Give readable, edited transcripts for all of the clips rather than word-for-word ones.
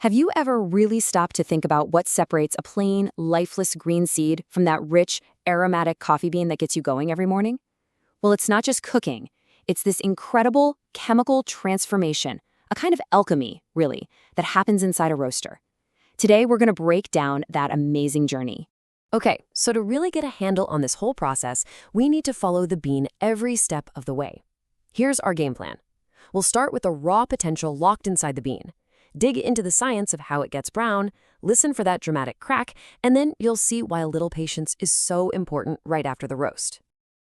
Have you ever really stopped to think about what separates a plain, lifeless green seed from that rich, aromatic coffee bean that gets you going every morning? Well, it's not just cooking. It's this incredible chemical transformation, a kind of alchemy, really, that happens inside a roaster. Today, we're going to break down that amazing journey. Okay, so to really get a handle on this whole process, we need to follow the bean every step of the way. Here's our game plan. We'll start with the raw potential locked inside the bean. Dig into the science of how it gets brown, listen for that dramatic crack, and then you'll see why a little patience is so important right after the roast.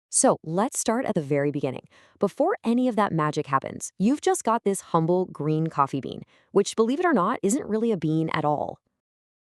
So let's start at the very beginning. Before any of that magic happens, you've just got this humble green coffee bean, which, believe it or not, isn't really a bean at all.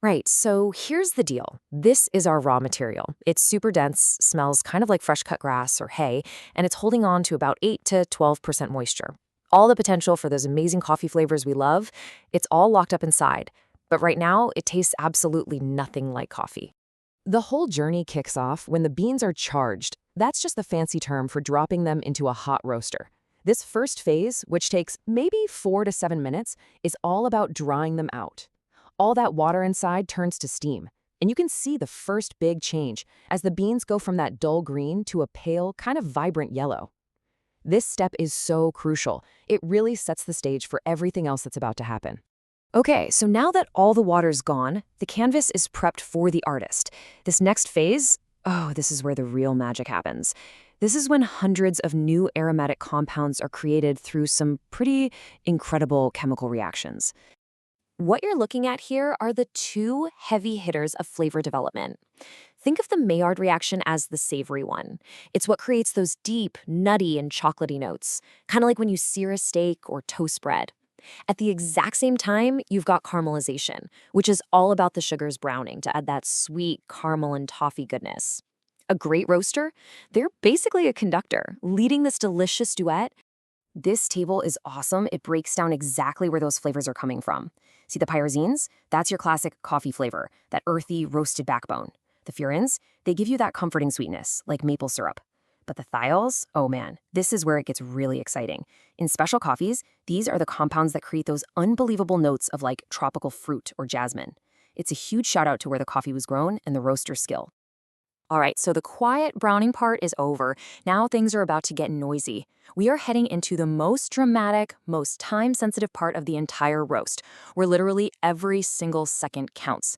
Right, so here's the deal. This is our raw material. It's super dense, smells kind of like fresh cut grass or hay, and it's holding on to about 8 to 12% moisture. All the potential for those amazing coffee flavors we love, it's all locked up inside. But right now, it tastes absolutely nothing like coffee. The whole journey kicks off when the beans are charged. That's just the fancy term for dropping them into a hot roaster. This first phase, which takes maybe 4 to 7 minutes, is all about drying them out. All that water inside turns to steam, and you can see the first big change as the beans go from that dull green to a pale, kind of vibrant yellow. This step is so crucial. It really sets the stage for everything else that's about to happen. Okay, so now that all the water's gone, the canvas is prepped for the artist. This next phase, this is where the real magic happens. This is when hundreds of new aromatic compounds are created through some pretty incredible chemical reactions. What you're looking at here are the two heavy hitters of flavor development. Think of the Maillard reaction as the savory one. It's what creates those deep, nutty, and chocolatey notes, kind of like when you sear a steak or toast bread. At the exact same time, you've got caramelization, which is all about the sugars browning to add that sweet caramel and toffee goodness. A great roaster, they're basically a conductor, leading this delicious duet. This table is awesome. It breaks down exactly where those flavors are coming from. See the pyrazines? That's your classic coffee flavor, that earthy, roasted backbone. The furans, they give you that comforting sweetness, like maple syrup. But the thiols, oh man, this is where it gets really exciting. In special coffees, these are the compounds that create those unbelievable notes of like tropical fruit or jasmine. It's a huge shout out to where the coffee was grown and the roaster's skill. All right, so the quiet browning part is over. Now things are about to get noisy. We are heading into the most dramatic, most time-sensitive part of the entire roast, where literally every single second counts.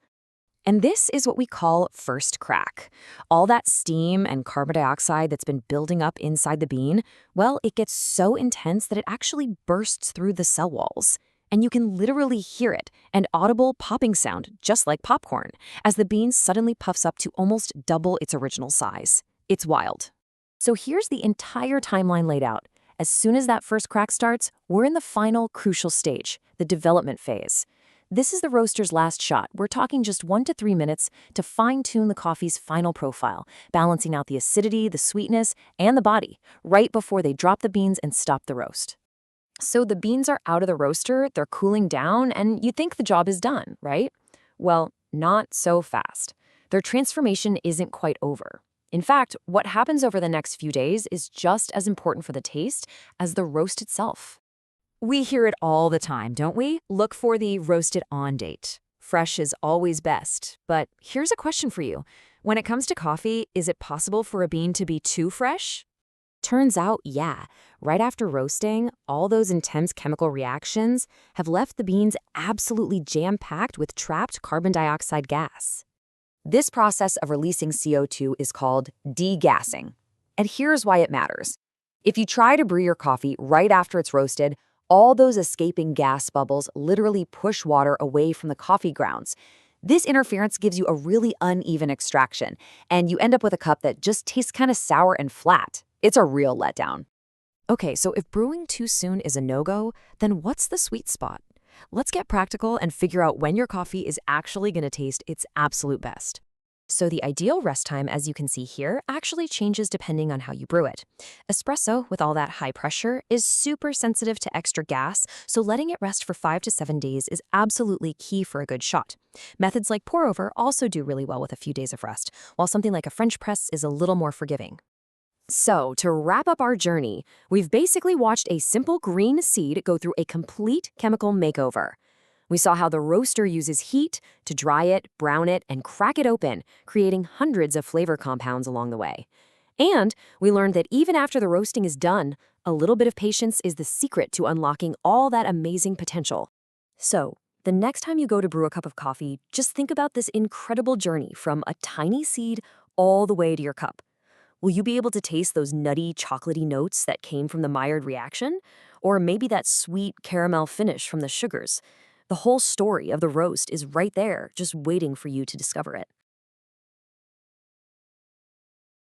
And this is what we call first crack. All that steam and carbon dioxide that's been building up inside the bean, well, it gets so intense that it actually bursts through the cell walls. And you can literally hear it, an audible popping sound, just like popcorn, as the bean suddenly puffs up to almost double its original size. It's wild. So here's the entire timeline laid out. As soon as that first crack starts, we're in the final crucial stage, the development phase. This is the roaster's last shot. We're talking just 1 to 3 minutes to fine-tune the coffee's final profile, balancing out the acidity, the sweetness, and the body, right before they drop the beans and stop the roast. So the beans are out of the roaster, they're cooling down, and you think the job is done, right? Well, not so fast. Their transformation isn't quite over. In fact, what happens over the next few days is just as important for the taste as the roast itself. We hear it all the time, don't we? Look for the roasted on date. Fresh is always best. But here's a question for you. When it comes to coffee, is it possible for a bean to be too fresh? Turns out, yeah. Right after roasting, all those intense chemical reactions have left the beans absolutely jam-packed with trapped carbon dioxide gas. This process of releasing CO2 is called degassing. And here's why it matters. If you try to brew your coffee right after it's roasted, all those escaping gas bubbles literally push water away from the coffee grounds. This interference gives you a really uneven extraction, and you end up with a cup that just tastes kind of sour and flat. It's a real letdown. Okay, so if brewing too soon is a no-go, then what's the sweet spot? Let's get practical and figure out when your coffee is actually going to taste its absolute best. So the ideal rest time, as you can see here, actually changes depending on how you brew it. Espresso, with all that high pressure, is super sensitive to extra gas, so letting it rest for 5 to 7 days is absolutely key for a good shot. Methods like pour-over also do really well with a few days of rest, while something like a French press is a little more forgiving. So, to wrap up our journey, we've basically watched a simple green seed go through a complete chemical makeover. We saw how the roaster uses heat to dry it, brown it, and crack it open, creating hundreds of flavor compounds along the way. And we learned that even after the roasting is done, a little bit of patience is the secret to unlocking all that amazing potential. So, the next time you go to brew a cup of coffee, just think about this incredible journey from a tiny seed all the way to your cup. Will you be able to taste those nutty, chocolatey notes that came from the Maillard reaction? Or maybe that sweet caramel finish from the sugars? The whole story of the roast is right there, just waiting for you to discover it.